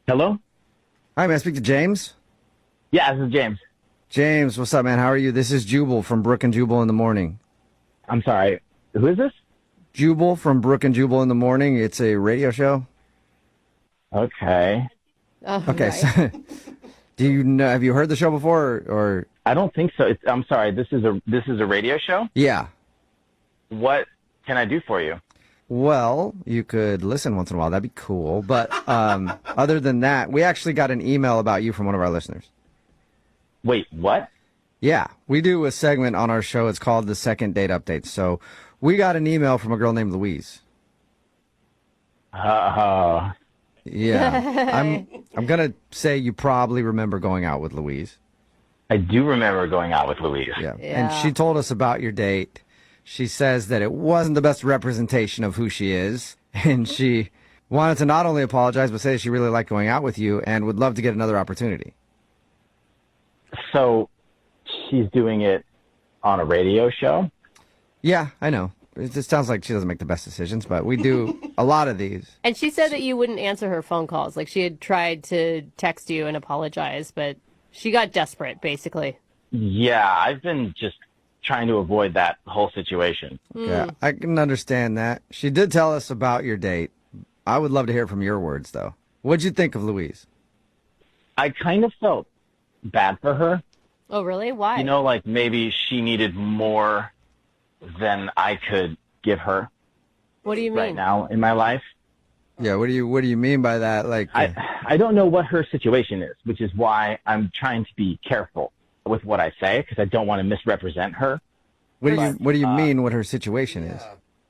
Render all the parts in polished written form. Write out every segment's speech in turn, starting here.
Hello? Hi, may I speak to James? Yeah, this is James. James, what's up, man? How are you? This is Jubal from Brook and Jubal in the Morning. I'm sorry. Who is this? Jubal from Brook and Jubal in the Morning. It's a radio show. Okay. Okay, Right. so do you know? Have you heard the show before? Or I don't think so. I'm sorry. This is a radio show? yeah. What can I do for you? Well, you could listen once in a while. That'd be cool. But other than that, we actually got an email about you from one of our listeners. Wait, what? Yeah, we do a segment on our show. It's called the Second Date Update. So we got an email from a girl named Louise. Uh, Yeah, I'm gonna say you probably remember going out with Louise. I do remember going out with Louise. Yeah. Yeah. And she told us about your date. She says that it wasn't the best representation of who she is. And she wanted to not only apologize, but say she really liked going out with you and would love to get another opportunity. So she's doing it on a radio show? Yeah, I know. It just sounds like she doesn't make the best decisions, but we do a lot of these. And she said that you wouldn't answer her phone calls. Like she had tried to text you and apologize, but she got desperate, basically. Yeah, I've been just trying to avoid that whole situation. Yeah, I can understand that. She did tell us about your date. I would love to hear from your words, though. What'd you think of Louise? I kind of felt bad for her. Oh, really? Why? You know, like maybe she needed more than I could give her What do you mean? right now in my life. Yeah, what do you mean by that? Like, I don't know what her situation is, which is why I'm trying to be careful with what I say because I don't want to misrepresent her. what do you mean what her situation is?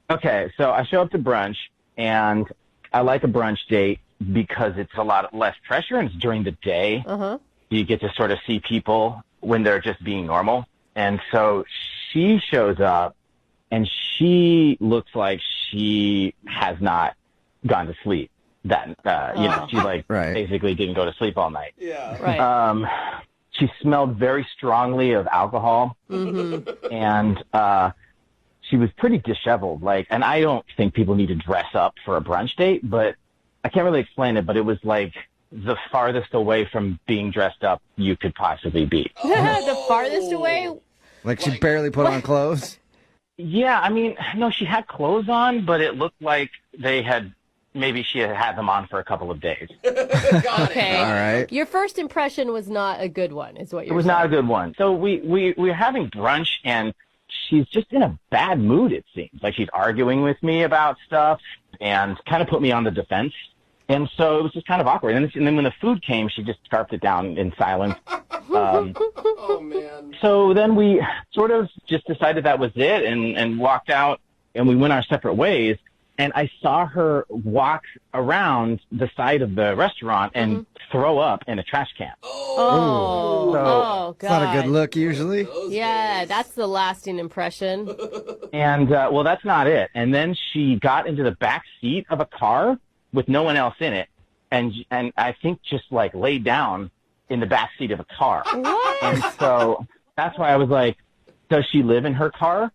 Okay, so I show up to brunch, and I like a brunch date because it's a lot less pressure and it's during the day. Uh-huh. You get to sort of see people when they're just being normal. And so she shows up, and she looks like she has not gone to sleep. She like Right. basically didn't go to sleep all night. Right. She smelled very strongly of alcohol, and she was pretty disheveled. And I don't think people need to dress up for a brunch date, but I can't really explain it. But it was like the farthest away from being dressed up you could possibly be. The farthest away? Like she barely put on clothes? Yeah, I mean, no, she had clothes on, but it looked like maybe she had had them on for a couple of days. Okay. All right. Your first impression was not a good one, is what It you're was saying. not a good one. So we were having brunch, and she's just in a bad mood, it seems. Like she's arguing with me about stuff and kind of put me on the defense. And so it was just kind of awkward. And then when the food came, she just scarfed it down in silence. Oh, man. So then we sort of just decided that was it and walked out, and we went our separate ways. And I saw her walk around the side of the restaurant and throw up in a trash can. Oh, So- God. It's not a good look usually. Yeah, that's the lasting impression. And, well, that's not it. And then she got into the back seat of a car with no one else in it. And I think just like laid down in the back seat of a car. What? And so that's why I was like, does she live in her car?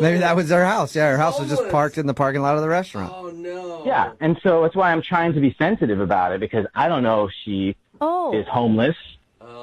Maybe that was her house. Yeah, her house was just parked in the parking lot of the restaurant. Oh, no. Yeah. And so that's why I'm trying to be sensitive about it because I don't know if she Oh, is homeless.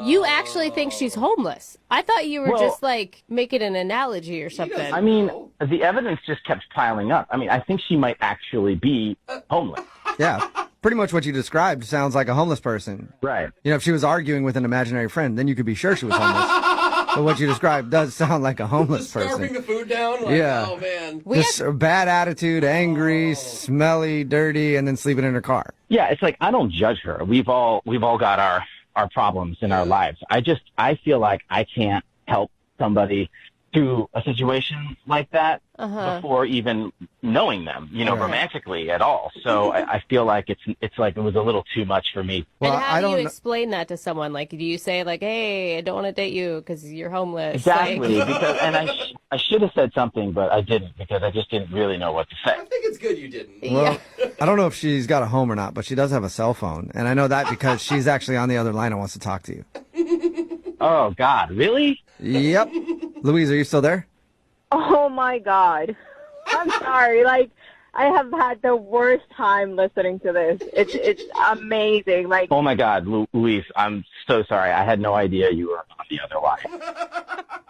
you actually think she's homeless. I thought you were Well- just like making an analogy or something. I mean, the evidence just kept piling up. I mean, I think she might actually be homeless. Yeah, pretty much what you described sounds like a homeless person. Right. You know, if she was arguing with an imaginary friend, then you could be sure she was homeless. But what you described does sound like a homeless Scarfing person. the food down? Like, Yeah. Oh, man. Just a bad attitude, angry, smelly, dirty, and then sleeping in her car. Yeah, it's like I don't judge her. We've all got our problems in our lives. I feel like I can't help somebody through a situation like that before even knowing them, Right. romantically at all. So I feel like it's like it was a little too much for me. Well, and how I do you don't. explain that to someone? Like, do you say like, "Hey, I don't want to date you because you're homeless"? Exactly, Like, because I should have said something, but I didn't because I just didn't really know what to say. I think it's good you didn't. Well, I don't know if she's got a home or not, but she does have a cell phone, and I know that because she's actually on the other line and wants to talk to you. Oh God, really? Yep. Louise, are you still there? Oh my God. I'm sorry. Like, I have had the worst time listening to this. It's amazing. Like, Oh my God, Luis, I'm so sorry. I had no idea you were on the other line.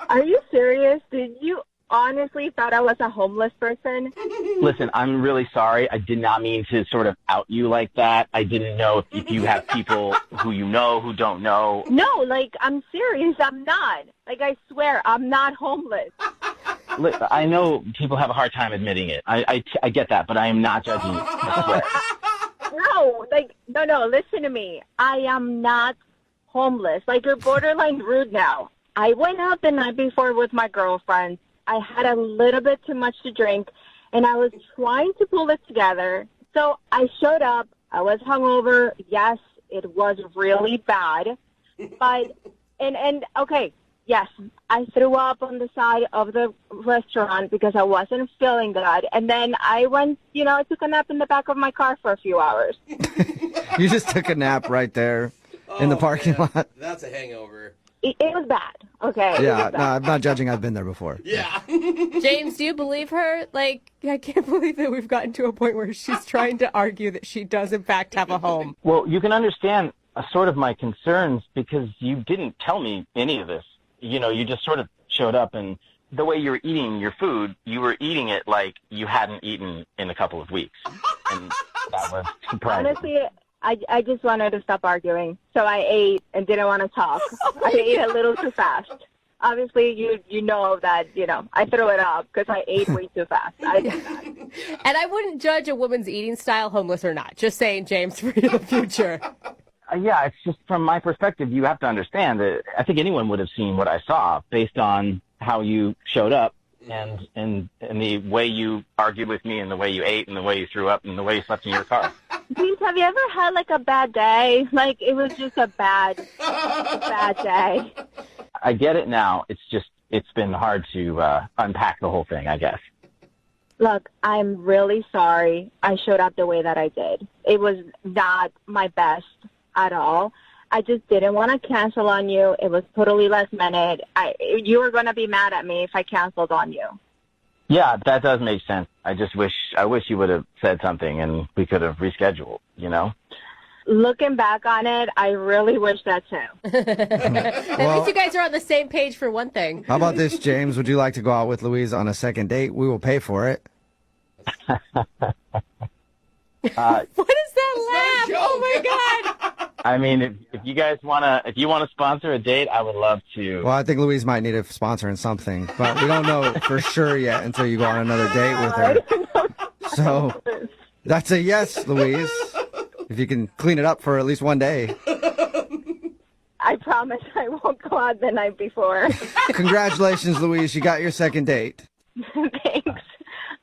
are you serious? Did you honestly thought I was a homeless person? Listen, I'm really sorry. I did not mean to sort of out you like that. I didn't know if you have people who you know who don't know. No, like, I'm serious. I'm not. Like, I swear, I'm not homeless. I know people have a hard time admitting it. I get that, but I am not judging you. I swear. No, listen to me. I am not homeless. Like, you're borderline rude now. I went out the night before with my girlfriend. I had a little bit too much to drink, and I was trying to pull it together. So I showed up. I was hungover. Yes, it was really bad. But, okay, yes, I threw up on the side of the restaurant because I wasn't feeling good. And then I went, I took a nap in the back of my car for a few hours. You just took a nap right there in the parking lot. That's a hangover. It was bad. Okay. Yeah, no, I'm not judging. I've been there before. Yeah. James, do you believe her? Like, I can't believe that we've gotten to a point where she's trying to argue that she does, in fact, have a home. Well, you can understand sort of my concerns because you didn't tell me any of this. You just sort of showed up, and the way you were eating your food, you were eating it like you hadn't eaten in a couple of weeks. And that was surprising. Honestly, I just wanted to stop arguing. So I ate and didn't want to talk. I ate a little too fast. Obviously, you know that, I threw it up because I ate way too fast. I did that. And I wouldn't judge a woman's eating style, homeless or not. Just saying, James, for the future. Yeah, it's just from my perspective, you have to understand that I think anyone would have seen what I saw based on how you showed up and the way you argued with me and the way you ate and the way you threw up and the way you slept in your car. James, have you ever had, like, a bad day? Like, it was just a bad day. I get it now. It's been hard to unpack the whole thing, I guess. Look, I'm really sorry I showed up the way that I did. It was not my best at all. I just didn't want to cancel on you. It was totally last minute. You were going to be mad at me if I canceled on you. Yeah, that does make sense. I wish you would have said something and we could have rescheduled, Looking back on it, I really wish that too. At least you guys are on the same page for one thing. How about this, James? Would you like to go out with Louise on a second date? We will pay for it. What is that laugh? Oh my God! I mean, if you guys if you want to sponsor a date, I would love to. Well, I think Louise might need a sponsor in something, but we don't know for sure yet until you go on another date with her. So that's a yes, Louise. If you can clean it up for at least one day. I promise I won't go out the night before. Congratulations, Louise. You got your second date. Thanks.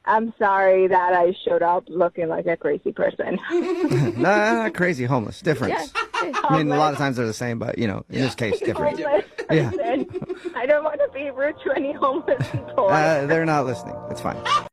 I'm sorry that I showed up looking like a crazy person. Nah, not crazy. Homeless. Difference. Yeah. I mean, a lot of times they're the same, but, in this case, different. Homeless. Yeah. I don't want to be rude to any homeless people. They're not listening. It's fine.